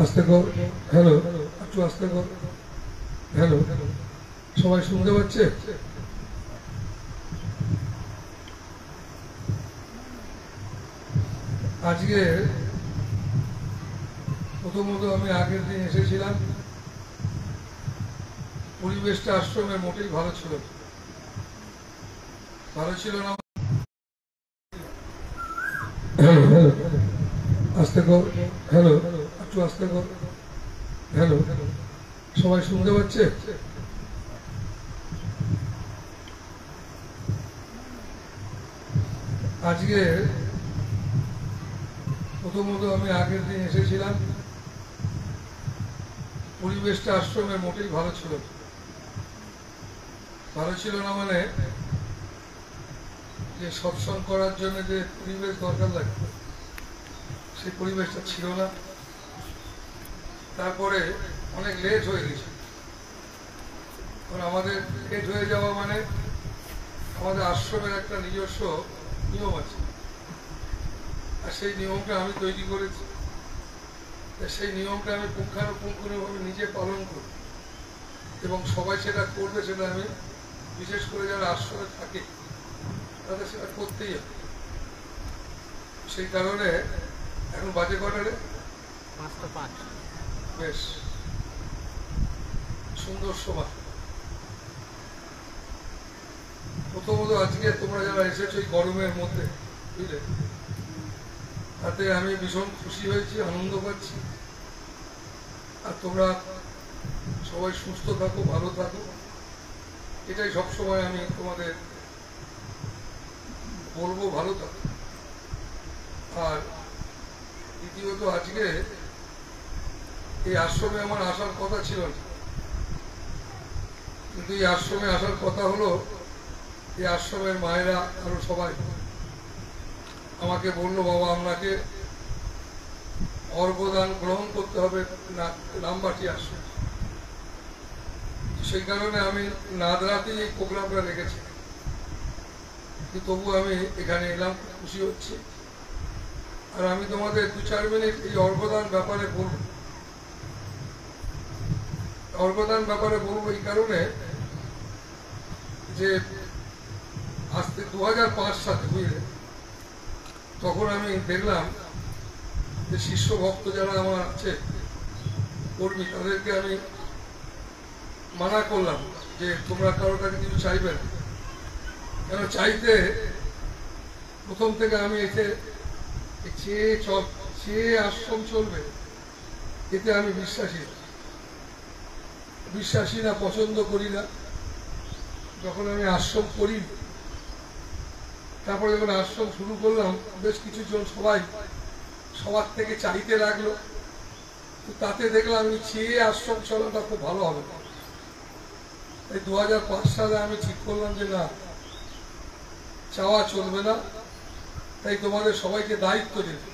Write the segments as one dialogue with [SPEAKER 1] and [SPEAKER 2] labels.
[SPEAKER 1] আস্তে কর। হ্যালো, একটু আস্তে কর। হ্যালো, সবাই শুনতে পাচ্ছে? আজকে প্রথমত আমি আগের দিন এসেছিলাম, পরিবেশটা আশ্রমে মোটেই ভালো ছিল না। হ্যালো হ্যালো, আস্তে কর। হ্যালো, একটু আস্তে কর। হ্যালো, সবাই শুনতে পাচ্ছে? আজকে প্রথমত আমি আগের দিন এসেছিলাম, পরিবেশটা আশ্রমে মোটেই ভালো ছিল না। মানে যে সৎসঙ্গ করার জন্য যে পরিবেশ দরকার লাগে সেই পরিবেশটা ছিল না। তারপরে অনেক লেট হয়ে গেছে। আমাদের লেট হয়ে যাওয়া মানে আমাদের আশ্রমের একটা নিজস্ব নিয়ম আছে, আর সেই নিয়মটা আমি তৈরি করেছি। সেই নিয়মটা আমি পুঙ্খানুপুঙ্খভাবে নিজে পালন করি এবং সবাই সেটা করবে, সেটা আমি বিশেষ করে যারা আশ্রমে থাকে তাদের সেটা করতেই হবে। সেই কারণে এখন বাজে কটারে?
[SPEAKER 2] 5:05।
[SPEAKER 1] বেশ সুন্দর সময়। প্রথমত আজকে তোমরা যারা এসেছো এই গরমের মধ্যে, বুঝলে, তাতে আমি ভীষণ খুশি হয়েছি, আনন্দ পাচ্ছি। আর তোমরা সবাই সুস্থ থাকো, ভালো থাকো, এটাই সবসময় আমি তোমাদের বলবো, ভালো থাকো। আর দ্বিতীয়ত আজকে এই আশ্রমে আমার আসার কথা ছিল না, কিন্তু এই আশ্রমে আসার কথা হলো, এই আশ্রমের মায়েরা আরো সবাই আমাকে বললো, বাবা আপনাকে অর্ঘদান গ্রহণ করতে হবে নামবাটি আশ্রম। সেই কারণে আমি নাদরাতেই এই প্রোগ্রামটা রেখেছি, তবু আমি এখানে এলাম, খুশি হচ্ছি। আর আমি তোমাদের 2-4 মিনিট এই অর্ঘদান ব্যাপারে বলবো। অর্ঘদান ব্যাপারে বলবো এই কারণে যে আজকে 2005 সালে, বুঝলে, তখন আমি দেখলাম যে শিষ্য ভক্ত যারা আমার আছে কর্মী, তাদেরকে আমি মানা করলাম যে তোমরা কারোর কাছে কিছু চাইবে না। কেন চাইতে, প্রথম থেকে আমি এসে চেয়ে আশ্রম চলবে, এতে আমি বিশ্বাসী না, পছন্দ করি না। যখন আমি আশ্রম করি, তারপরে যখন আশ্রম শুরু করলাম, বেশ কিছু জন সবার থেকে চাইতে লাগলো। তাতে দেখলাম আমি চেয়ে আশ্রম চলাটা খুব ভালো হবে না। এই 2005 সালে আমি ঠিক করলাম যে না, চাওয়া চলবে না। তাই তোমাদের সবাইকে দায়িত্ব দিলাম।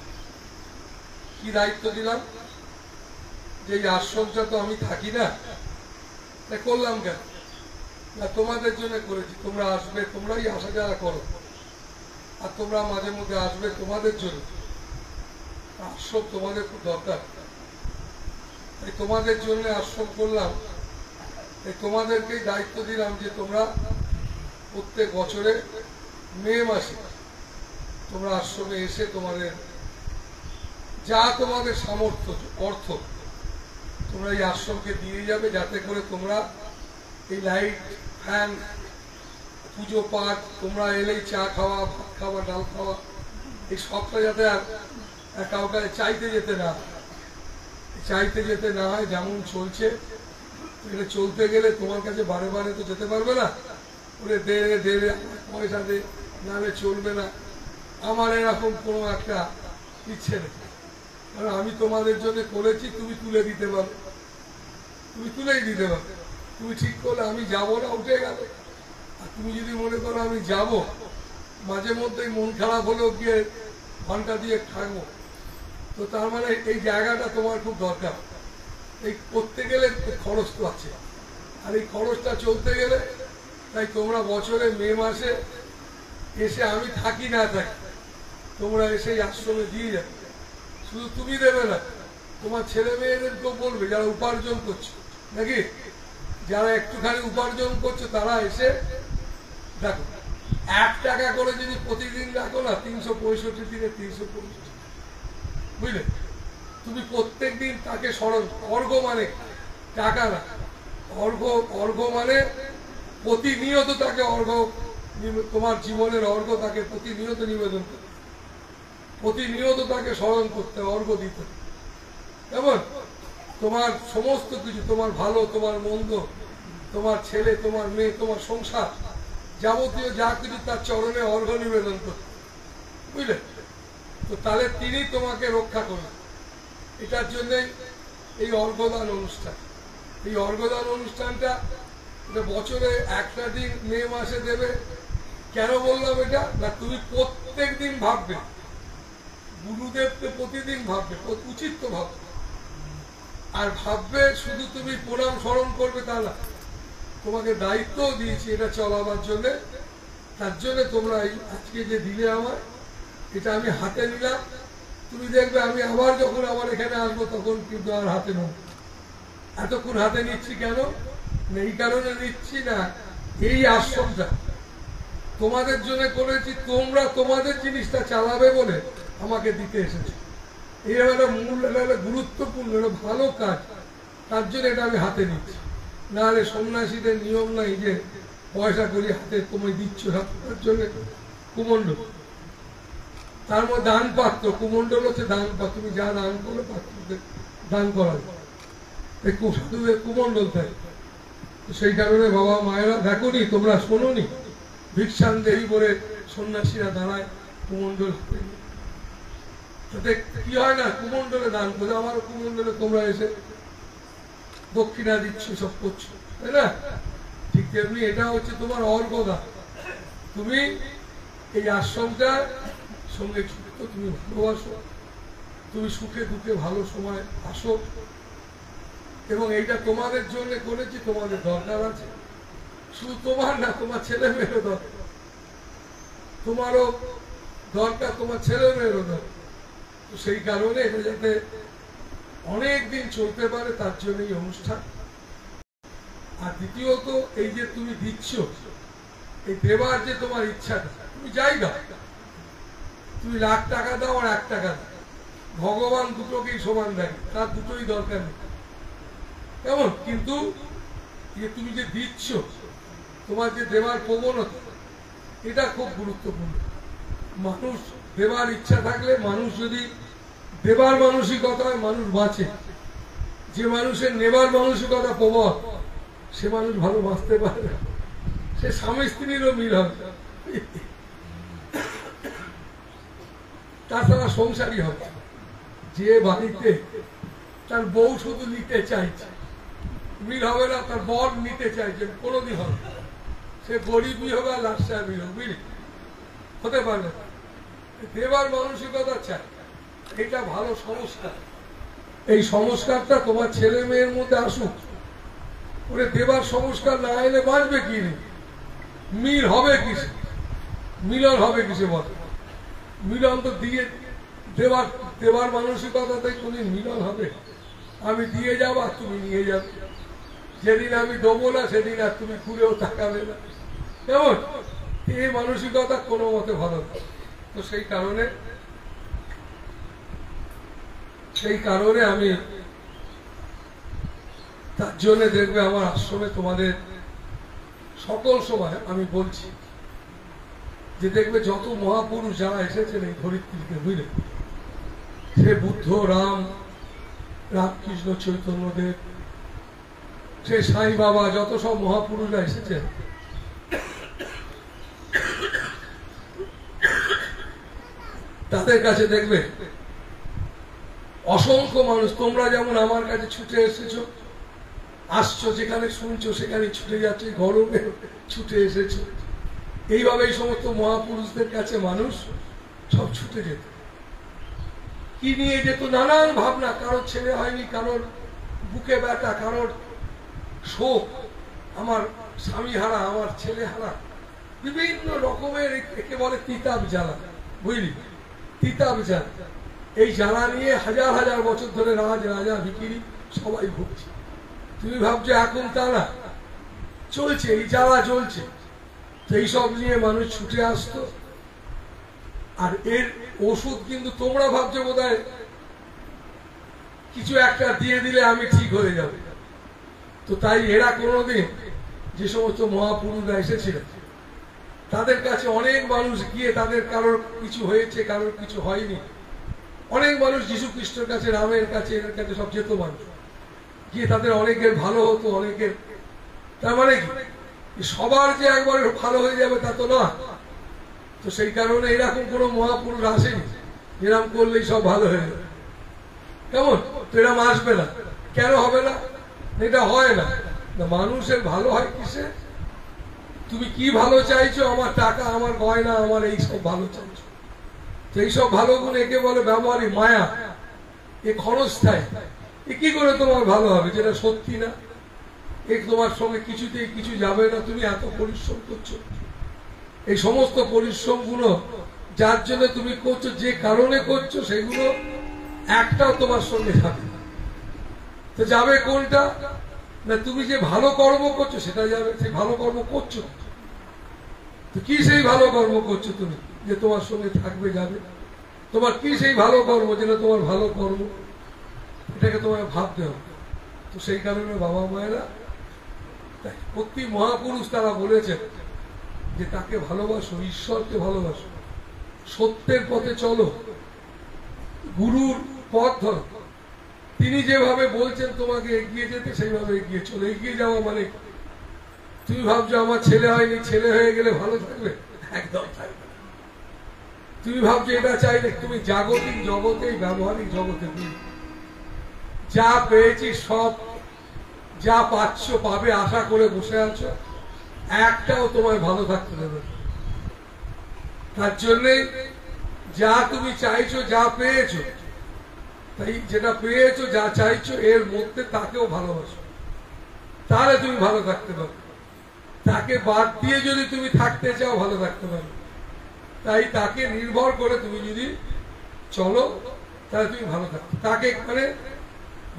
[SPEAKER 1] কি দায়িত্ব দিলাম? যে এই আশ্রমটা তো আমি থাকি না, তাই করলাম কেন না, তোমাদের জন্য করেছি। তোমরা আসবে, তোমরাই আসা যাওয়া করো, আর তোমরা মাঝে মধ্যে আসবে তোমাদের জন্য। আশ্রম তোমাদের খুব দরকার, তাই তোমাদের জন্য আশ্রম করলাম। তাই তোমাদেরকেই দায়িত্ব দিলাম যে তোমরা প্রত্যেক বছরে মে মাসে তোমরা আশ্রমে এসে তোমাদের যা তোমাদের সামর্থ্য, অর্থ, তোমরা এই আশ্রমকে দিয়ে যাবে, যাতে করে তোমরা এই লাইট, ফ্যান, পুজো পাঠ, তোমরা এলেই চা খাওয়া, ভাত খাওয়া, ডাল খাওয়া, এই সবটা যাতে আর কাউকে চাইতে যেতে না হয়। যেমন চলছে, এটা চলতে গেলে তোমার কাছে বারে বারে তো যেতে পারবে না, ওরে দে পয়সা দে, নাহলে চলবে না। আমার এরকম কোনো একটা ইচ্ছে নেই, কারণ আমি তোমাদের জন্য করেছি। তুমি তুলেই দিতে পারো। তুমি ঠিক করলে আমি যাবো না, উঠে গেল। আর তুমি যদি মনে করো আমি যাব, মাঝে মধ্যেই মন খারাপ হলেও গিয়ে ঘন্টা দিয়ে থাকবো, তো তার মানে এই জায়গাটা তোমার খুব দরকার। এই করতে গেলে খরচ তো আছে, আর এই খরচটা চলতে গেলে, তাই তোমরা বছরে মে মাসে এসে, আমি থাকি না থাকি, তোমরা এসে আশ্রমে দিয়ে যাবে। শুধু তুমি দেবে না, তোমার ছেলে মেয়েদেরকেও বলবে যারা উপার্জন করছো, নাকি যারা একটুখানি উপার্জন করছো তারা এসে দেখো, 1 টাকা করে যদি প্রতিদিন রাখো না, 365 দিনে 365, বুঝলে? তুমি প্রত্যেক দিন তাকে স্মরণ, অর্ঘ্য মানে টাকা না, অর্ঘ্য মানে প্রতিনিয়ত তাকে অর্ঘ্য, তোমার জীবনের অর্ঘ্য তাকে প্রতিনিয়ত নিবেদন করতে, প্রতিনিয়ত তাকে স্মরণ করতে, অর্ঘ্য দিতে। কেমন? তোমার সমস্ত কিছু, তোমার ভালো, তোমার মন্দ, তোমার ছেলে, তোমার মেয়ে, তোমার সংসার, যাবতীয় যা কিছু তার চরণে অর্ঘ্য নিবেদন করতে, বুঝলে? তো তাহলে তিনি তোমাকে রক্ষা করবেন। এটার জন্যই এই অর্ঘ্যদান অনুষ্ঠান। এই অর্ঘ্যদান অনুষ্ঠানটা বছরে একটা দিন মে মাসে দেবে। কেন বললাম এটা? না, তুমি প্রত্যেক দিন ভাববে, গুরুদেবকে প্রতিদিন ভাববে, উচিত তো ভাববে। আর ভাববে শুধু তুমি প্রণাম স্মরণ করবে তা না, তোমাকে দায়িত্বও দিয়েছি এটা চলাবার জন্য। তার জন্য তোমরা আজকে যে দিলে আমার, এটা আমি হাতে নিলাম। তুমি দেখবে আমি আবার যখন আমার এখানে আসবো তখন কিন্তু আর হাতে নেব। এতক্ষণ হাতে নিচ্ছি কেন? এই কারণে নিচ্ছি না, এই আশ্রমটা তোমাদের জন্য করেছি, তোমরা তোমাদের জিনিসটা চালাবে বলে আমাকে দিতে এসেছে। এইরকম একটা মূল, একটা গুরুত্বপূর্ণ, একটা ভালো কাজ, তার জন্য এটা আমি হাতে নিচ্ছি। নাহলে সন্ন্যাসীদের নিয়ম নাই যে পয়সা করি হাতে তুমি দিচ্ছ, তার জন্য কুমণ্ডল, তার মধ্যে দান পাত্র, কুমণ্ডল হচ্ছে দান পাত্র, তুমি যা দান করো পাত্রদের দান করা যায়, সাধুদের কুমণ্ডল থাকে। সেই কারণে বাবা মায়েরা দেখোনি, তোমরা শোনোনি, ভিক্ষান দেহি বলে সন্ন্যাসীরা দাঁড়ায় কুমণ্ডল হাতে নিয়ে। তাতে কি হয় না, কুমণ্ডলে দান করে, আমারও কুমণ্ডলে তোমরা এসে দক্ষিণা দিচ্ছ, সব করছো, তাই না? ঠিক তেমনি এটা হচ্ছে তোমার অর্ঘ্যদান। তুমি এই আশ্রমটা সঙ্গে যুক্ত, তুমি ভালোবাসো, তুমি সুখে দুঃখে ভালো সময় আসো, এবং এইটা তোমাদের জন্য করেছি, তোমাদের দরকার আছে। শুধু তোমার না, তোমার ছেলে মেয়েরও দরকার, তোমারও দরকার, তোমার ছেলে মেয়েরও দরকার। তো সেই কারণে এটা যাতে অনেক দিন চলতে পারে তার জন্য এই অনুষ্ঠান। আর দ্বিতীয়ত, এই যে তুমি দিচ্ছ, এই দেবার যে তোমার ইচ্ছাটা, তুমি যাই দাও, তুমি লাখ টাকা দাও আর 1 টাকা দাও, ভগবান দুটোকেই সমান দেয়, তার দুটোই দরকার নেই। কেমন? কিন্তু তুমি যে দিচ্ছ, তোমার যে দেবার প্রবণতা, এটা খুব গুরুত্বপূর্ণ। মানুষ দেবার ইচ্ছা থাকলে, মানুষ যদি দেবার মানসিকতা হয়, মানুষ বাঁচে। যে মানুষের নেবার মানসিকতা প্রবল, সে মানুষ ভালো বাঁচতে পারে না, সে স্বামী স্ত্রীরও মিল হবে, তাছাড়া সংসারী হবে। যে বাড়িতে তার বউ শুধু নিতে চাইছে, মিল হবে না, তার বর নিতে চাইছে, কোনোদিন হবে, সে গরিবই হবে আর লাট সাহেবই হোক, বুঝলি, হতে পারবে। দেবার মানসিকতা চাই, এটা ভালো সংস্কার। এই সংস্কারটা তোমার ছেলে মেয়ের মধ্যে আসুক। ওরে দেবার সংস্কার না এলে বাঁচবে কি নেই, মিল হবে কিসে, মিলন হবে কিসে বল? মিলন তো দিয়ে দেবার মানসিকতাতে কোনদিন মিলন হবে? আমি দিয়ে যাবো আর তুমি নিয়ে যাবে, যেদিন আমি দেবো না সেদিন আর তুমি ঘুরেও তাকাবে না, কেমন? এই মানসিকতা কোনো মতে ভালো না। তো সেই কারণে আমি তার জন্য দেখবে আমার আশ্রমে তোমাদের সকল সময় আমি বলছি যে দেখবে যত মহাপুরুষ যারা এসেছেন এই ধরিত্রীতে, বুঝলে, সে বুদ্ধ, রামকৃষ্ণ, চৈতন্যদেব, সে সাই বাবা, যত সব মহাপুরুষরা এসেছেন, তাদের কাছে দেখবে অসংখ্য মানুষ, তোমরা যেমন আমার কাছে ছুটে এসেছো, আসছো, যেখানে শুনছো সেখানে ছুটে যাচ্ছে, গরমে ছুটে এসেছো, এইভাবে এই সমস্ত মহাপুরুষদের কাছে মানুষ সব ছুটে যেত। কি নিয়ে যেত? নানান ভাবনা, কারোর ছেলে হয়নি, কারোর বুকে ব্যথা, কারোর শোক, আমার স্বামী হারা, আমার ছেলে হারা, বিভিন্ন রকমের, একে বলে তিতাব জ্বালা, বুঝলি, তিতাব জ্বালা। এই জ্বালা নিয়ে হাজার হাজার বছর ধরে রাজা ভিখিরি সবাই ভুগছে। তুমি ভাবছো এখন তা না, চলছে, এই জ্বালা চলছে। তো এইসব নিয়ে মানুষ ছুটে আসতো। আর এর ওষুধ কিন্তু তোমরা ভাবছো বোধহয় কিছু একটা দিয়ে দিলে আমি ঠিক হয়ে যাব। তো তাই এরা কোনোদিন যে সমস্ত মহাপুরুষরা এসেছিলেন তাদের কাছে অনেক মানুষ গিয়ে তাদের কারোর কিছু হয়েছে, কারোর কিছু হয়নি। অনেক মানুষ যীশু খ্রিস্টের কাছে, রামের কাছে, এদের কাছে সব যেত মানুষ গিয়ে, তাদের অনেকের ভালো হতো, অনেকের। তার মানে কি সবার যে একবার ভালো হয়ে যাবে তা তো না। তো সেই কারণে এরকম কোনো মহাপুরুষ আসেনি এরকম করলেই সব ভালো হয়ে যাবে। কেমন? তো এরকম আসবে না। কেন হবে না? এটা হয় না। মানুষের ভালো হয় কিসে? তুমি কি ভালো চাইছো? আমার টাকা, আমার গয়না, আমার এই সব ভালো চাইছো। তো এইসব ভালো গুণ একে বলে ব্যবহারী মায়া। এ ক্ষণস্থায়ী। এ কি করে তোমার ভালো হবে যেটা সত্যি না? এ তোমার সঙ্গে কিছুতেই কিছু যাবে না। তুমি এত পরিশ্রম করছো, এই সমস্ত পরিশ্রম গুলো যার জন্য তুমি করছো, যে কারণে করছো, সেগুলো একটাও তোমার সঙ্গে যাবে না। তো যাবে কোনটা? না তুমি যে ভালো কর্ম করছো সেটা যাবে। সেই ভালো কর্ম করছো তো কি সেই ভালো কর্ম করছো তুমি যে তোমার সঙ্গে থাকবে, যাবে? তোমার কি সেই ভালো কর্ম যেটা তোমার ভালো কর্ম? এটাকে তোমায় ভাবতে হবে। তো সেই কারণে বাবা মায়েরা, প্রতি মহাপুরুষ তারা বলেছেন যে তাকে ভালোবাসো, ঈশ্বরকে ভালোবাসো, সত্যের পথে চলো, গুরুর পথ ধরো। তিনি যেভাবে বলছেন তোমাকে এগিয়ে যেতে, সেইভাবে এগিয়ে চলো। এগিয়ে যাওয়া মানে তুমি ভাবছো আমার ছেলে হয়নি, ছেলে হয়ে গেলে ভালো থাকবে, একদম থাকবে। তুমি ভাবছো এটা চাইলে, তুমি জাগতিক জগতে, ব্যবহারিক জগতে যা পেয়েছি সব, যা পাচ্ছ পাবে আশা করে বসে আছো, একটাও তোমায় ভালো থাকতে দেবে। তার জন্যে যা তুমি চাইছো, যা পেয়েছো, তাই যেটা পেয়েছো, যা চাইছো, এর মধ্যে তাকেও ভালোবাসো, তাহলে তুমি ভালো থাকতে পারবে। তাকে বাদ দিয়ে যদি তুমি থাকতে চাও, ভালো থাকতে পারবে। তাই তাকে নির্ভর করে তুমি যদি চলো, তাহলে তুমি ভালো থাকবে। তাকে মানে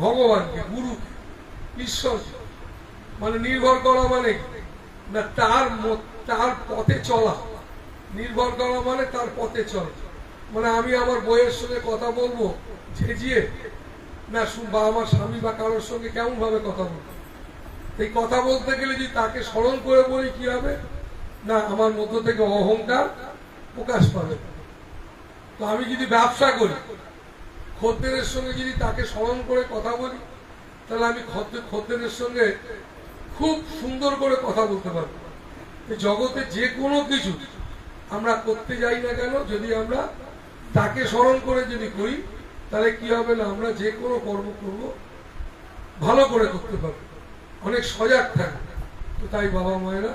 [SPEAKER 1] ভগবানকে, গুরুকে, ঈশ্বর মানে নির্ভর করা মানে না তার পথে চলা। নির্ভর করা মানে তার পথে চলা। মানে আমি আমার বইয়ের সঙ্গে কথা বলবো ঝেঁঝিয়ে না, বা আমার স্বামী বা কারোর সঙ্গে কেমন ভাবে কথা বলবো? এই কথা বলতে গেলে যদি তাকে স্মরণ করে বলি কি হবে না, আমার মধ্য থেকে অহংকার প্রকাশ পাবে। তো আমি যদি ব্যবসা করি, খদ্দেরের সঙ্গে যদি তাকে স্মরণ করে কথা বলি, তাহলে আমি খদ্দেরের সঙ্গে খুব সুন্দর করে কথা বলতে পারবো। জগতে যে কোনো কিছু আমরা করতে যাই না কেন, যদি আমরা তাকে স্মরণ করে যদি করি, তাহলে কি হবে না, আমরা যে কোনো কর্ম করব ভালো করে করতে পারবো, অনেক সজাগ থাকবে। তো তাই বাবা মায়েরা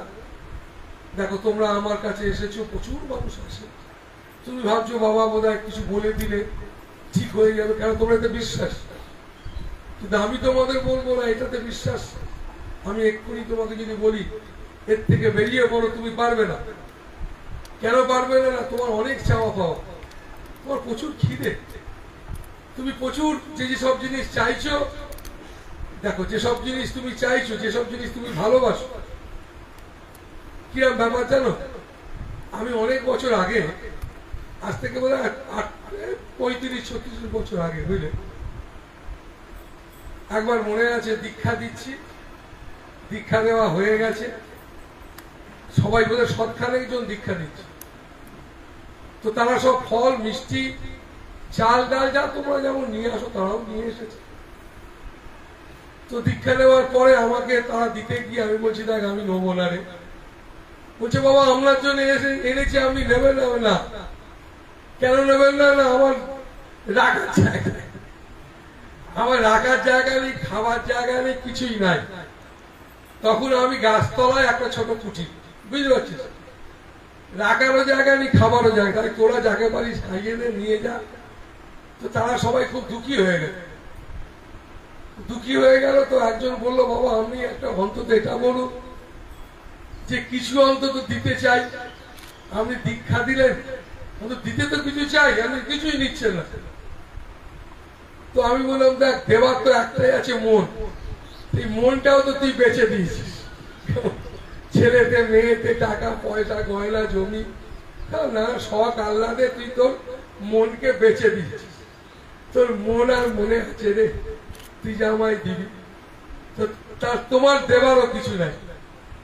[SPEAKER 1] দেখো, তোমরা আমার কাছে এসেছো, প্রচুর মানুষ আসে। তুমি ভাবছো বাবা বোধহয় কিছু বলে দিলে ঠিক হয়ে যাবে, কেন তোমরা এতে বিশ্বাস। কিন্তু আমি তোমাদের বলবো না এটাতে বিশ্বাস। আমি এক্ষুনি তোমাকে যদি বলি এর থেকে বেরিয়ে পড়ো, তুমি পারবে না। কেন পারবে না? তোমার অনেক চাওয়া পাওয়া, তোমার প্রচুর খিদে, তুমি প্রচুর যেসব জিনিস চাইছো। দেখো, যেসব জিনিস তুমি চাইছো, যেসব জিনিস তুমি ভালোবাসো, কিরম ব্যাপার জানো? আমি অনেক বছর আগে, আজ থেকে বলে 35-36 বছর আগে, বুঝলে, একবার মনে আছে দীক্ষা দিচ্ছি, দীক্ষা দেওয়া হয়ে গেছে, সবাই বলে সৎখানে একজন দীক্ষা দিচ্ছে। তো তারা সব ফল, মিষ্টি, চাল, ডাল যা তোমরা যেমন নিয়ে আসো তারাও নিয়ে এসেছে। তো দীক্ষা নেওয়ার পরে আমাকে তারা দিতে গিয়ে আমি বলছি, দেখ আমি নেবো না রে। বলছে বাবা আপনার জন্য এনেছি, আপনি নেবেন না? কেন নেবেন না? আমার রাখার জায়গা নেই, আমার রাখার জায়গা নেই, খাবার জায়গা নেই, কিছুই নাই। তখন আমি গাছতলায় একটা ছোট কুঠি, বুঝতে পারছিস, রাখারও জায়গা নেই, খাবারও জায়গা নেই। তোরা যাকে পারিস খাইয়ে দে, নিয়ে যা। তো তারা সবাই খুব দুঃখী হয়ে গেল। তো একজন বললো, বাবা আপনি একটা অন্তত এটা বলুন যে কিছু অন্তত দিতে চাই। আপনি দীক্ষা দিলেন, দিতে তো কিছু চাই, আপনি কিছুই নিচ্ছেন না। তো আমি বললাম দেখ দেবার তো একটাই আছে মন, এই মনটাও তো তুই বেচে দিয়েছিস, ছেলেতে মেয়েতে টাকা পয়সা গয়না জমি না শখ আহ্লাদে তুই তোর মনকে বেচে দিয়েছিস। তোর মন আর মনে আছে রে, তুই জামাই দিবি তো তার তোমার দেবারও কিছু নাই,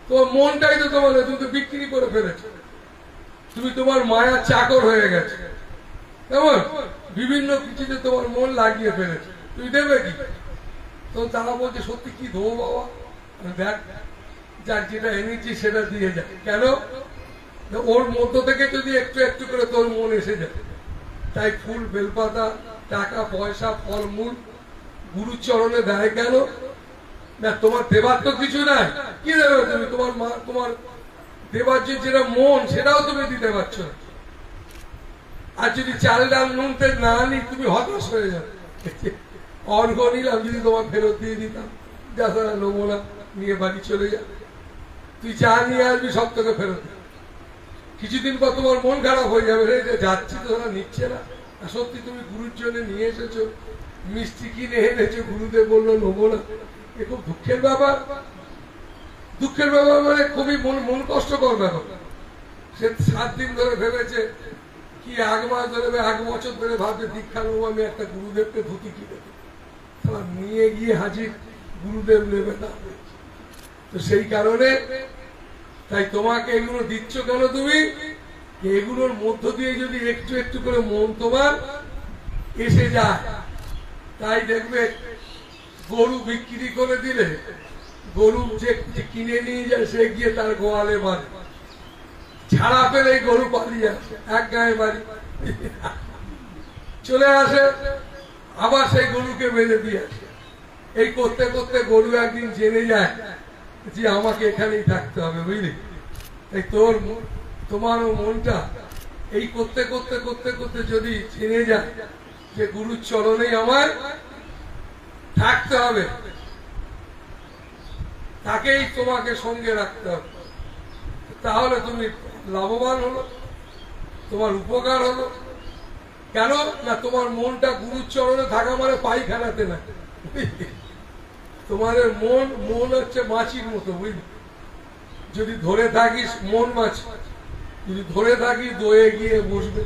[SPEAKER 1] তোমার মনটাই তো তোমার, তুমি তো বিক্রি করে ফেলেছো, তুমি তোমার মায়া চাকর হয়ে গেছে, কেমন বিভিন্ন কিছুতে তোমার মন লাগিয়ে ফেলেছে, তুই দেবে কি? তো তারা বলছে সত্যি কি দেবো বাবা? দেখ যার যেটা এনেছি সেটা দিয়ে যায়। কেন? ওর মধ্য থেকে যদি একটু একটু করে তোর মন এসে যায়, তাই ফুল বেলপাতা টাকা পয়সা ফলমূল গুরুর চরণে দেয় কেন? না তোমার দেবার তো কিছু নাই, কি দেবে তুমি? তোমার মা তোমার দেবার যে যেটা মন সেটাও তুমি দিতে পারছো না। আর যদি চাল ডাল নুন তেল না আনি তুমি হতাশ হয়ে যাবে। অর্ঘ নিলাম যদি তোমার ফেরত দিয়ে দিতাম, যা সারা নেবো না, নিয়ে বাড়ি চলে যা, তুই যা নিয়ে আসবি সব তোকে ফেরত দিবি। কিছুদিন পর তোমার মন খারাপ হয়ে যাবে, রে যাচ্ছি তো ওরা নিচ্ছে না। আর সত্যি তুমি গুরুর জন্য নিয়ে এসেছো, মিষ্টি কিনে এনেছো, গুরুদেব বললো নেবো না, এ খুব দুঃখের ব্যাপার। দুঃখের ব্যাপার মানে খুবই মন কষ্টকর ব্যাপার। সে 7 দিন ধরে ভেবেছে কি, 1 মাস ধরে 1 বছর ধরে ভাবছে দীক্ষা নেবো আমি, একটা গুরুদেবকে ধুতি কিনে নিয়ে গিয়ে হাজির, গুরুদেব নেবে না। তো সেই কারণে তাই তোমাকে এগুলো দিচ্ছ কেন? তুমি এগুলোর মধ্য দিয়ে যদি একটু একটু করে মন তোমার এসে যায়, তাই দেখবে গরু বিক্রি করে দিলে গরু যে কিনে নিয়ে যায় সে গিয়ে তার গোয়ালে বাঁধে, ছাড়া পেলে গরু পালিয়ে আসে, এক গায়ে বাড়ি চলে আসে, আবার সেই গরুকে বেঁধে দিয়ে আসে। এই করতে করতে গরু একদিন জেনে যায় যে আমাকে এখানেই থাকতে হবে, বুঝলি? তাই তোমারও মনটা এই করতে করতে করতে করতে যদি জেনে যায় যে গুরুর চরণেই আমার থাকতে হবে, তাকেই তোমাকে সঙ্গে রাখতে হবে, তাহলে তুমি লাভবান হলো, তোমার উপকার হলো। কেন না? তোমার মনটা গুরুর চরণে থাকা মানে পায়খানাতে না। তোমাদের মন হচ্ছে মাছির মতো, বুঝলি? যদি ধরে থাকিস মন মাছি, যদি ধরে থাকি দয়ে গিয়ে বসবে,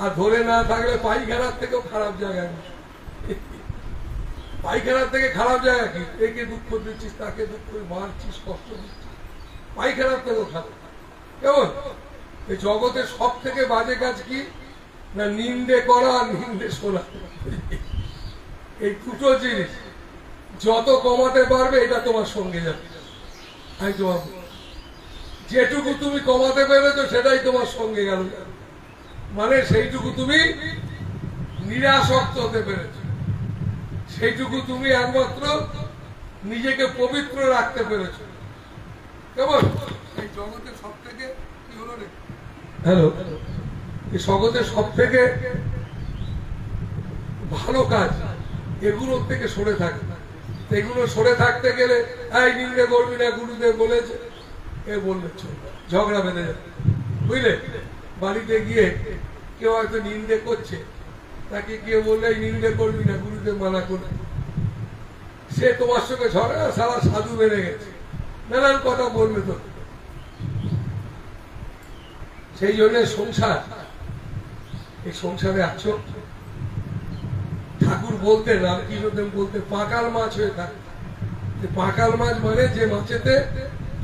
[SPEAKER 1] আর ধরে না থাকলে পায়খানার থেকেও খারাপ জায়গায় বসবে। পায়খানার থেকে খারাপ জায়গা কি? একে দুঃখ দিচ্ছিস, তাকে দুঃখ মারছিস, কষ্ট দিচ্ছিস, পায়খানার থেকেও খারাপ। কেমন? এই জগতের সব থেকে বাজে কাজ কি না? নিন্দে করা আর নিন্দে শোনা। এই দুটো জিনিস যত কমাতে পারবে এটা তোমার সঙ্গে যাবে। আমি তোমার যেটুকু তুমি কমাতে পেরেছো সেটাই তোমার সঙ্গে গেল, মানে সেইটুকু তুমি নিরাসক্ত হতে পেরেছো, সেইটুকু তুমি একমাত্র নিজেকে পবিত্র রাখতে পেরেছো। কেমন? এই জগতের সব থেকে কি হলো রে? হ্যালো, এই জগতের সব থেকে ভালো কাজ এগুলোর থেকে সরে থাকে। এগুলো সরে থাকতে গেলে এই নিন্দে করবি না, গুরুদেব বলেছে, এ বললে ঝগড়া বেঁধে যাবে, বুঝলে? বাড়িতে গিয়ে কেউ হয়তো নিন্দে করছে, তাকে গিয়ে বললে এই নিন্দে করবি না, গুরুদেব মানা করবে, সে তোমার সঙ্গে ঝগড়া, সারা সাধু বেড়ে গেছে, নানান কথা বলবে তো। সেই জন্য সংসার, এই সংসারে আছো, ঠাকুর বলতে, রামকৃষ্ণদেব বলতে পাকাল মাছ হয়ে থাকে। পাকাল মাছ মানে যে মাছেতে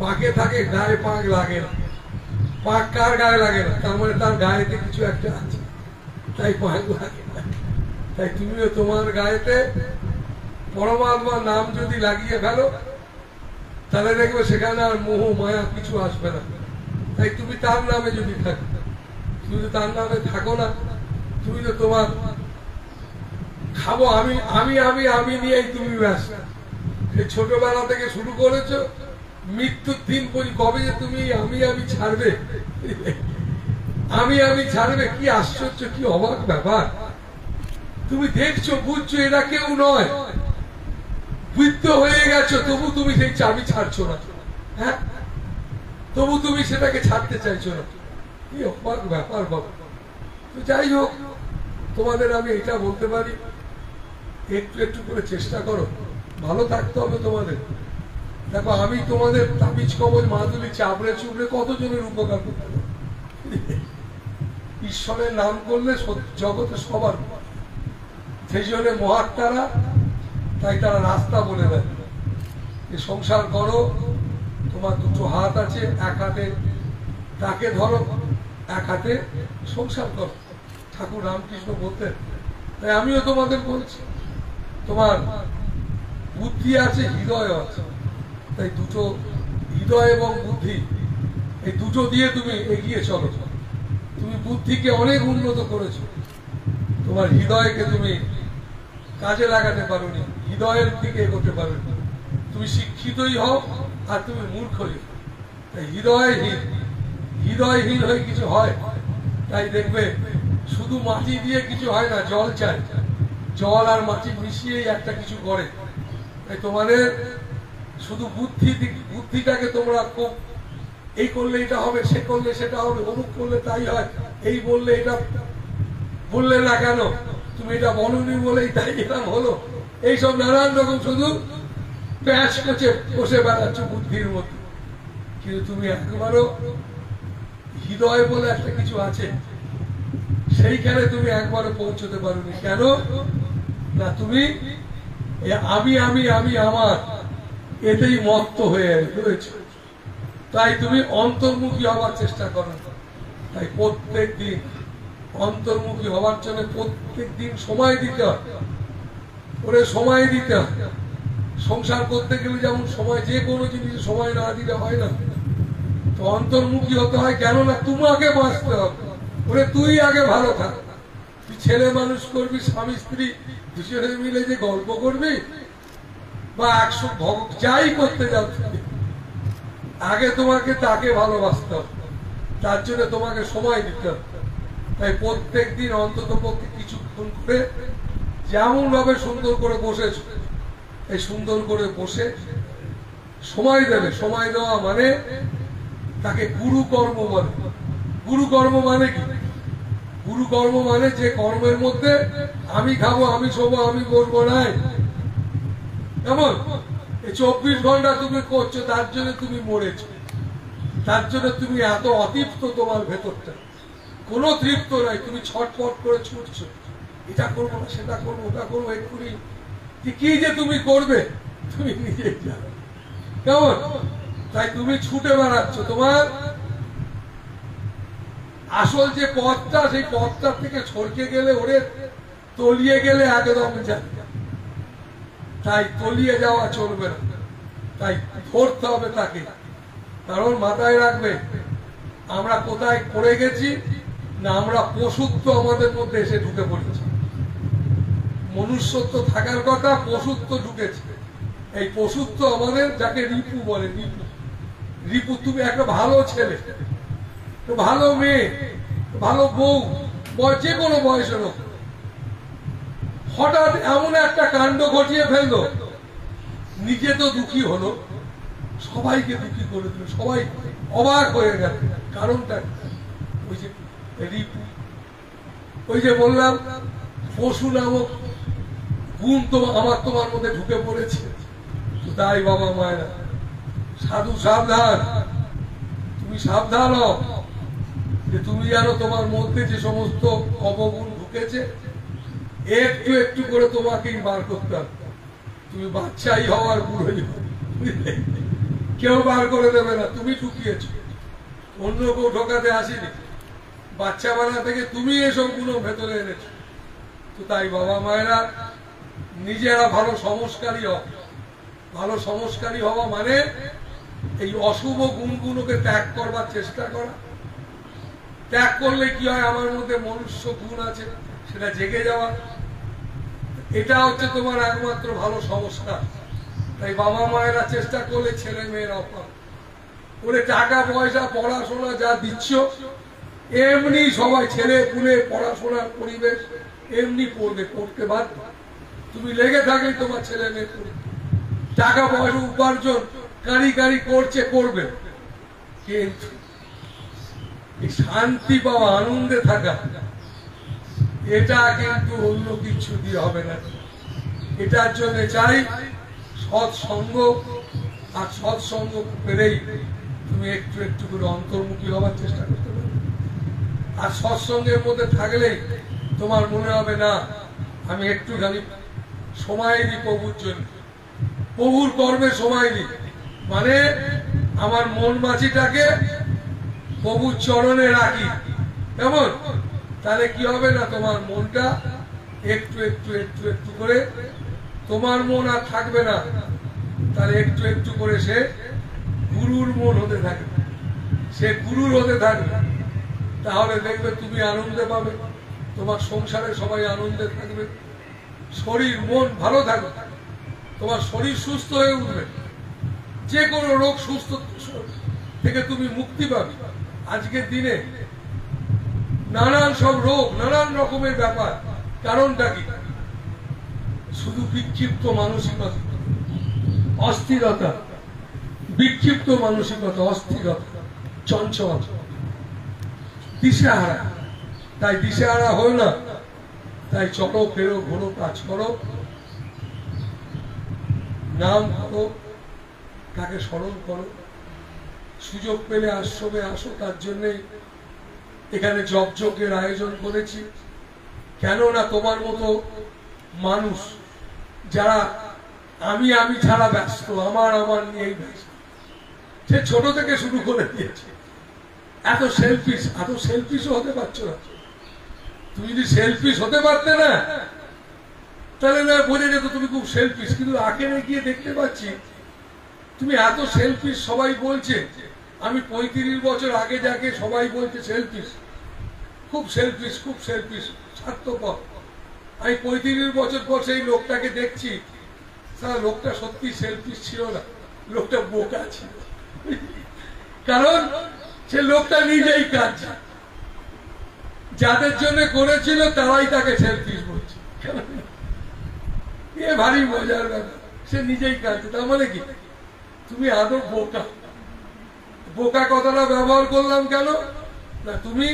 [SPEAKER 1] পাকে থাকে, গায়ে পাক লাগে না। পাক কার গায়ে লাগে না? তার মানে তার গায়েতে কিছু একটা আছে, তাই পাক লাগে না। তাই তুমিও তোমার গায়েতে পরমাত্মার নাম যদি লাগিয়ে ফেলো, তাহলে দেখবে সেখানে আর মোহ মায়া কিছু আসবে না। তাই তুমি তার নামে যদি থাকো, তুমি তো তার নামে থাকো না, তুমি তো তোমার খাবো আমি আমি আমি আমি নিয়েই তুমি ব্যস্ত। ছোটবেলা থেকে শুরু করেছো, মৃত্যুর দিন পর্যন্ত কবে যে তুমি আমি ছাড়বে, আমি ছাড়বে, কি আশ্চর্য, কি অবাক ব্যাপার। তুমি দেখছো, বুঝছো এরা কেউ নয়, বৃদ্ধ হয়ে গেছো, তবু তুমি সেই চাবি ছাড়ছো না, হ্যাঁ, তবু তুমি সেটাকে ছাড়তে চাইছো না, কি অবাক ব্যাপার বাবা। তো যাই হোক, তোমাদের আমি এটা বলতে পারি একটু একটু করে চেষ্টা করো, ভালো থাকতে হবে তোমাদের। দেখো আমি তোমাদের তাবিজ কবজ মাদুলি চাবড়ে চুবড়ে কতজনের উপকার করতে পারি। ঈশ্বরের নাম করলে জগতে সবার, সেই জন্য মহাত্মারা তাই তারা রাস্তা বলে দেয় যে সংসার করো, তোমার দুটো হাত আছে, এক হাতে তাকে ধরো, এক হাতে সংসার করো। ঠাকুর রামকৃষ্ণ বলতেন। তাই আমিও তোমাদের বলছি, তোমার বুদ্ধি আছে, হৃদয় আছে, তাই দুটো হৃদয় এবং বুদ্ধি, এই দুটো দিয়ে তুমি এগিয়ে চলো। তুমি বুদ্ধিকে অনেক উন্নত করেছো, তোমার হৃদয়কে তুমি কাজে লাগাতে পারোনি, হৃদয়ের দিকে এগোতে পারোনি। তুমি শিক্ষিতই হও আর তুমি মূর্খই হও। তাই হৃদয়হীন হয়ে কিছু হয়। তাই দেখবে শুধু মাটি দিয়ে কিছু হয় না, জল চাই, জল আর মাটি মিশিয়েই একটা কিছু করে। তাই তোমাদের শুধু বুদ্ধিটাকে তোমরা খুব এই করলে এটা হবে, সে করলে সেটা হবে, অমুক করলে তাই হয়, এই বললে এটা বললে না কেন, তুমি এটা বলনি বলেই তাই এরকম হলো, এইসব নানান রকম শুধু প্যাচ কচে বসে বেড়াচ্ছ বুদ্ধির মধ্যে। কিন্তু তুমি একবারও হৃদয় বলে একটা কিছু আছে, সেইখানে তুমি একবারও পৌঁছতে পারোনি। কেন না, তুমি আমি আমি আমি আমার এতেই মত্ত হয়ে রয়েছে। তাই তুমি অন্তর্মুখী হওয়ার চেষ্টা করো। তাই প্রত্যেক দিন অন্তর্মুখী হওয়ার জন্য প্রত্যেক দিন সময় দিতে হয়, ওরে সময় দিতে হয়। সংসার করতে গেলে যেমন সময়, যে কোনো জিনিসে সময় না দিলে হয় না, তো অন্তর্মুখী হতে হয়। কেননা তোমাকে বাঁচতে হবে, ওরে তুই আগে ভালো থাক। তুই ছেলে মানুষ করবি, স্বামী স্ত্রী দুজনে মিলে যে গল্প করবি বা 100 যাই করতে যাও, আগে তোমাকে তাকে ভালোবাসতে হবে, তার জন্য তোমাকে সময় দিতে হবে। তাই প্রত্যেক দিন অন্তত পক্ষে কিছুক্ষণ করে যেমন ভাবে সুন্দর করে বসেছ, এই সুন্দর করে বসে সময় দেবে। সময় দেওয়া মানে তাকে গুরু কর্ম বলে। গুরু কর্ম মানে কি? গুরু কর্ম মানে যে কর্মের মধ্যে আমি খাবো, আমি শোবো, আমি করবো নাই, কেমন এই 24 ঘন্টা তুমি করছো, তার জন্য তুমি মরেছো, তার জন্য তুমি এত অতৃপ্ত, তোমার ভেতরটা কোনো তৃপ্ত নাই, তুমি ছটফট করে ছুটছো, এটা করবো না, সেটা করবো, ওটা করবো, এক্ষুনি কি যে তুমি করবে তুমি নিজেই জানো, কেমন? তাই তুমি ছুটে বেড়াচ্ছ, তোমার আসল যে পথটা, সেই পথটার থেকে ছড়কে গেলে, ওরে তলিয়ে গেলে একদম যায়। তাই তলিয়ে যাওয়া চলবে না, তাই ধরতে হবে তাকে। কারণ মাথায় রাখবে, আমরা কোথায় পড়ে গেছি না, আমরা পশুত্ব আমাদের মধ্যে এসে ঢুকে পড়েছি। মনুষ্যত্ব থাকার কথা, পশুত্ব ঢুকেছে। এই পশুত্ব আমাদের, যাকে রিপু বলে, রিপু। তুমি একটা ভালো ছেলে, ভালো মেয়ে, ভালো বউ, যে কোনো বয়সের হোক, হঠাৎ এমন একটা কাণ্ড ঘটিয়ে ফেললো, নিজে তো দুঃখী হলো, সবাইকে দুঃখী করে দিল, সবাই অবাক হয়ে গেল। কারণটা ওই যে রিপু, ওই যে বললাম পশু নামক গুণ তো আমার তোমার মধ্যে ঢুকে পড়েছে। তাই বাবা মায়েরা, সাধু সাবধান, তুমি সাবধান হও যে তুমি জানো তোমার মধ্যে যে সমস্ত অবগুণ ঢুকেছে, একটু একটু করে তোমাকেই বার করতে হবে। তুমি বাচ্চাই হওয়ার বুড়োই হও, কেউ বার করে দেবে না, তুমি ঢুকিয়েছ, অন্য কেউ ঢোকাতে আসেনি। বাচ্চা বানা থেকে তুমি এসব গুলো ভেতরে এনেছো। তো তাই বাবা মায়েরা নিজেরা ভালো সংস্কারী হও। ভালো সংস্কারী হওয়া মানে এই অশুভ গুণগুলোকে ত্যাগ করবার চেষ্টা করা। ত্যাগ করলে কি হয়, আমার মধ্যে মনুষ্য গুণ আছে, সেটা জেগে যাওয়া, এটা হচ্ছে তোমার একমাত্র ভালো সংস্কার। তাই বাবা মায়েরা চেষ্টা করলে ছেলে মেয়ের অভাব করে টাকা পয়সা পড়াশোনা যা দিচ্ছ, এমনি সবাই ছেলে পুলে পড়াশোনার পরিবেশ এমনি পড়বে, পড়তে বাধ্য। তুমি লেগে থাকলে তোমার ছেলে মেয়ে পড়বে, টাকা পয়সা উপার্জন কারি কারি করছে, করবে, কিন্তু শান্তি পাওয়া, আনন্দে থাকা, এটা কিন্তু অন্য কিছু দিয়ে হবে না। এটার জন্য চাই সৎসঙ্গ, আর সৎসঙ্গ পেলেই তুমি একটু একটু করে অন্তর্মুখী হওয়ার চেষ্টা করতে পারবে। আর সৎসঙ্গের মধ্যে থাকলেই তোমার মনে হবে না আমি একটুখানি সময় দিই প্রভুর জন্য, প্রভুর কর্মে সময় দিই, মানে আমার মন মাঝিটাকে প্রভুর চরণে রাখি, কেমন? তাহলে কি হবে না, তোমার মনটা একটু একটু একটু একটু করে, তোমার মন আর থাকবে না, তাহলে একটু একটু করে সে গুরুর মন হতে থাকবে, সে গুরুর হতে থাকবে। তাহলে দেখবে তুমি আনন্দে পাবে, তোমার সংসারে সবাই আনন্দে থাকবে, শরীর মন ভালো থাকবে, তোমার শরীর সুস্থ হয়ে উঠবে, যে কোনো রোগ সুস্থ থেকে তুমি মুক্তি পাবে। আজকের দিনে নানান সব রোগ, নানান রকমের ব্যাপার, কারণটা কি? শুধু বিক্ষিপ্ত মানসিকতা, অস্থিরতা, বিক্ষিপ্ত মানসিকতা, অস্থিরতা, চঞ্চল, দিশেহারা। তাই দিশেহারা হয় না, তাই চলো ফেরো ঘোরো কাজ করো, নাম করো, তাকে স্মরণ করো, সুযোগ পেলে আশ্রমে আসো। তার জন্যে এখানে জপযজ্ঞের আয়োজন করেছি, কেননা তোমার মতো মানুষ যারা আমি আমি ছাড়া ব্যস্ত, আমার আমার নিয়েই ব্যস্ত, সে ছোট থেকে শুরু করে দিয়েছে। এত সেলফিশও হতে পারছো না। তুমি যদি সেলফিশ হতে পারতে না, তাহলে না বোঝা যেত তুমি খুব সেলফিশ। কিন্তু আখেরে গিয়ে দেখতে পাচ্ছি তুমি এত সেলফিশ। সবাই বলছে, আমি 35 বছর আগে যাকে সবাই বলছে সেলফিশ, খুব সেলফিশ, খুব সেলফিশ, স্বার্থপর। আমি 35 বছর পর সেই লোকটাকে দেখছি, সারা লোকটা সত্যি সেলফিশ ছিল না, লোকটা বোকা ছিল। কারণ সে লোকটা নিজেই কাজ, যাদের জন্য করেছিল তারাই তাকে সেলফিশ বলছে। এ ভারী মজার ব্যাপার, সে নিজেই কাজ। তার মানে কি তুমি আদৌ বোকা। বোকা কথাটা ব্যবহার করলাম কেন না, তুমি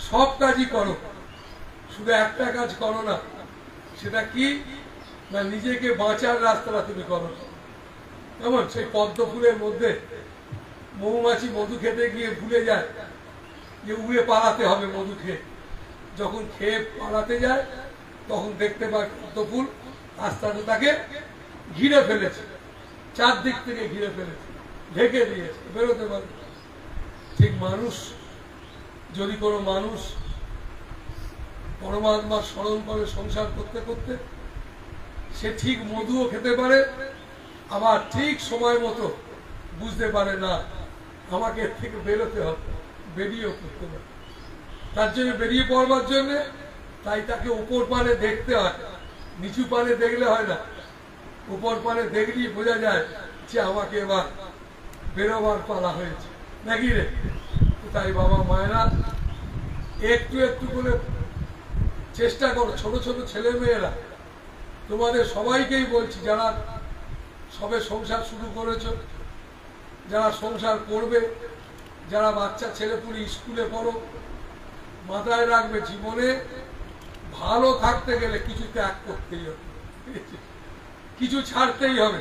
[SPEAKER 1] সব কাজই করো, শুধু একটা কাজ করো না। সেটা কি না, নিজেকে বাঁচার রাস্তাটা তুমি করো। কেমন? সেই পদ্ম ফুলের মধ্যে মৌমাছি মধু খেতে গিয়ে ভুলে যায় যে উড়ে পালাতে হবে মধু খেয়ে। যখন খেয়ে পালাতে যায় তখন দেখতে পায় পদ্ম ফুল আস্তে আস্তে তাকে ঘিরে ফেলেছে, চারদিক থেকে ঘিরে ফেলেছে, ঢেকে দিয়েছে, বেরোতে পারে। ঠিক মানুষ, যদি কোনো মানুষ পরমাত্মার স্মরণ করে সংসার করতে করতে, সে ঠিক মধুও খেতে পারে, আবার ঠিক সময় মতো বুঝতে পারে না আমাকে এর থেকে বেরোতে হবে, বেরিয়েও করতে পারে। তার জন্য বেরিয়ে পড়বার জন্য তাই তাকে উপর পানে দেখতে হয়, নিচু পানে দেখলে হয় না। উপর পানে দেখলেই বোঝা যায় যে আমাকে এবার বেরোবার পালা হয়েছে, নাকি রে? তাই বাবা মায়েরা একটু একটু করে চেষ্টা করো। ছোট ছোট ছেলে মেয়েরা, তোমাদের সবাইকেই বলছি, যারা সবে সংসার শুরু করেছো, যারা সংসার করবে, যারা বাচ্চা ছেলেপুলে স্কুলে পড়ো, মাথায় রাখবে জীবনে ভালো থাকতে গেলে কিছু ত্যাগ করতেই হবে, কিছু ছাড়তেই হবে।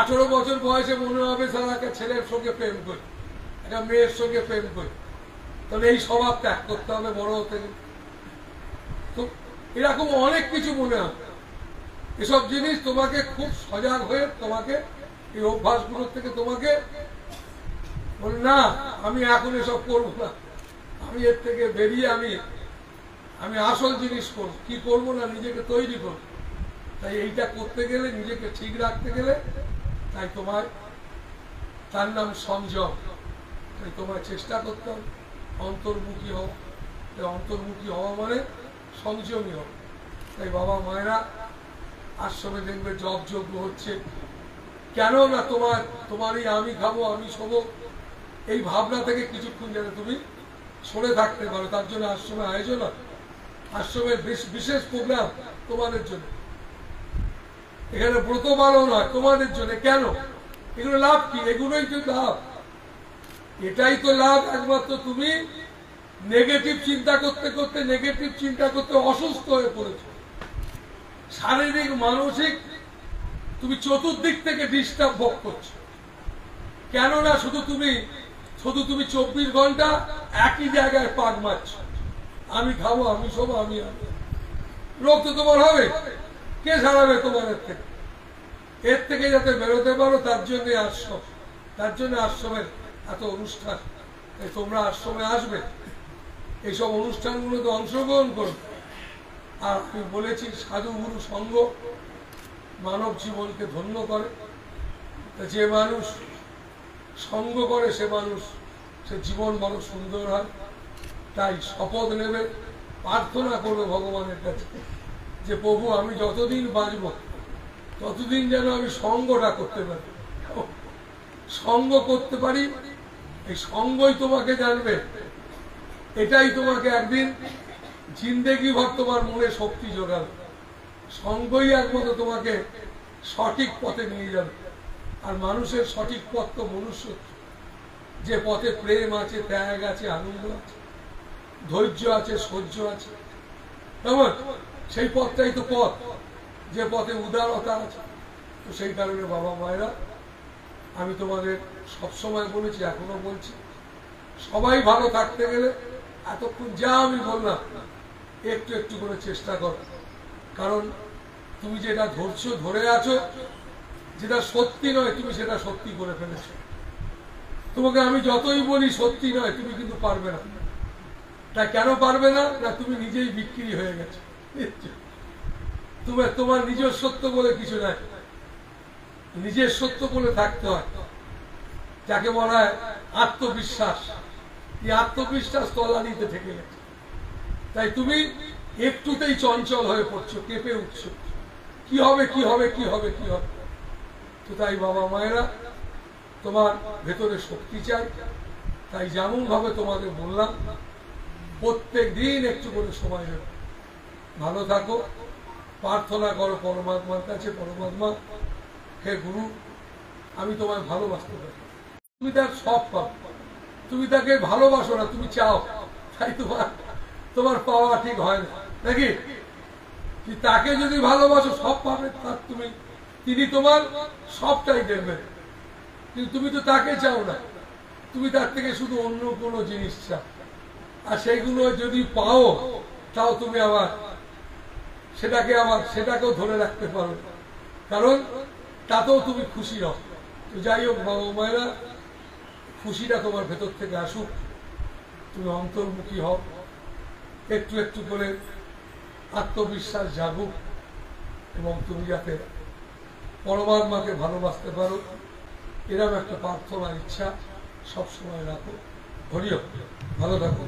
[SPEAKER 1] 18 বছর বয়সে মনে হবে সারা একটা ছেলের সঙ্গে প্রেম করি, একটা মেয়ের সঙ্গে প্রেম করি, তাহলে এই স্বভাব ত্যাগ করতে হবে বড় হতে গেলে। তো এরকম অনেক কিছু মনে হবে। এসব জিনিস তোমাকে খুব সজাগ হয়ে তোমাকে এই অভ্যাসগুলোর থেকে তোমাকে বল না আমি এখন এসব করবো না, আমি এর থেকে বেরিয়ে আমি আসল জিনিস করবো। কি করবো না, নিজেকে তৈরি করবো। তাই এইটা করতে গেলে, নিজেকে ঠিক রাখতে গেলে, তাই তোমার, তার নাম সংযম। তাই তোমার চেষ্টা করতে হবে অন্তর্মুখী হওয়া। অন্তর্মুখী হওয়া মানে সংযমী হওয়া। তাই বাবা মায়েরা আশ্রমে দেখবে জপ যজ্ঞ হচ্ছে, কেন না তোমারই আমি খাবো, আমি শোবো, এই ভাবনা থেকে কিছুক্ষণ যেন তুমি সরে থাকতে পারো। তার জন্য আশ্রমে আয়োজন হয়, আশ্রমের বিশেষ প্রোগ্রাম তোমাদের জন্য। এখানে ব্রত পালন হয় তোমাদের জন্য। কেন? এগুলো লাভ কি? এগুলোই তো লাভ, এটাই তো লাভ। একমাত্র তুমি নেগেটিভ চিন্তা করতে করতে অসুস্থ হয়ে পড়েছো। শারীরিক মানসিক তুমি চতুর্দিক থেকে ডিস্টার্ব ভোগ করছো। কেননা শুধু তুমি 24 ঘন্টা একই জায়গায় পাক মারছো, আমি খাবো, আমি শোবো, আমি রোগ তো তোমার হবে, কে সারাবে তোমার এর থেকে যাতে বেরোতে পারো তার জন্য আশ্রম, তার জন্য আশ্রমের এত অনুষ্ঠান। তোমরা আশ্রমে আসবে, এইসব অনুষ্ঠানগুলোতে অংশগ্রহণ করবে। আর আমি বলেছি সাধু গুরু সঙ্গ মানব জীবনকে ধন্য করে। যে মানুষ সঙ্গ করে সে জীবন বড় সুন্দর হয়। তাই শপথ নেবে, প্রার্থনা করবে ভগবানের কাছে যে প্রভু আমি যতদিন বাঁচব ততদিন যেন আমি সঙ্গটা করতে পারি, সঙ্গ করতে পারি। এই সঙ্গই তোমাকে জানবে, এটাই তোমাকে একদিন জিন্দেগি ভর তোমার মনে শক্তি যোগাবে। সঙ্গই একমাত্র তোমাকে সঠিক পথে নিয়ে যাবে। আর মানুষের সঠিক পথ তো মনুষ্য, যে পথে প্রেম আছে, ত্যাগ আছে, আনন্দ আছে, ধৈর্য আছে, সহ্য আছে, কেমন সেই পথটাই তো পথ, যে পথে উদারতা আছে। তো সেই কারণে বাবা মায়েরা আমি তোমাদের সবসময় বলেছি, এখনো বলছি, সবাই ভালো থাকতে গেলে এতক্ষণ যা আমি বললাম একটু একটু করে চেষ্টা করো। কারণ তুমি যেটা ধরে আছো, যেটা সত্যি নয় তুমি সেটা সত্যি করে ফেলেছো। তোমাকে আমি যতই বলি সত্যি নয়, তুমি কিন্তু পারবে না। তা কেন পারবে না? তুমি নিজেই বিক্রি হয়ে গেছো। তোমার নিজের সত্য বলে কিছু নাই, নিজের সত্য বলে থাকতে হয়, যাকে বলা হয় আত্মবিশ্বাস। এই আত্মবিশ্বাস তলানিতে থেকে গেছে। তাই তুমি একটুতেই চঞ্চল হয়ে পড়ছো, কেঁপে উঠছো, কি হবে কি হবে কি হবে কি হবে। তো তাই বাবা মায়েরা তোমার ভেতরে শক্তি চাই। তাই যেমন ভাবে তোমাদের বললাম, প্রত্যেক দিন একটু করে সময় নেবে, ভালো থাকো, প্রার্থনা করো পরমাত্মার কাছে, পরমাত্মা হে গুরু আমি তোমায় ভালোবাসতে পারি। তুমি তার সব পাও, তুমি তাকে ভালোবাসো না, তুমি চাও, তাই তোমার পাওয়া ঠিক হয় না নাকি? তাকে যদি ভালোবাসো সব পাবে, তার তিনি তোমার সবটাই দেবেন। কিন্তু তুমি তো তাকে চাও না, তুমি তার থেকে শুধু অন্য কোনো জিনিস চাও। আর সেইগুলো যদি পাও তাও তুমি আবার সেটাকেও ধরে রাখতে পারো, কারণ তাতেও তুমি খুশি হও। তো যাই হোক বাবা মায়েরা, খুশিটা তোমার ভেতর থেকে আসুক, তুমি অন্তর্মুখী হও, একটু একটু করে আত্মবিশ্বাস জাগুক, এবং তুমি যাতে পরমাত্মাকে ভালোবাসতে পারো এরকম একটা প্রার্থনা ইচ্ছা সবসময় রাখো। হরিও ভালো থাকো।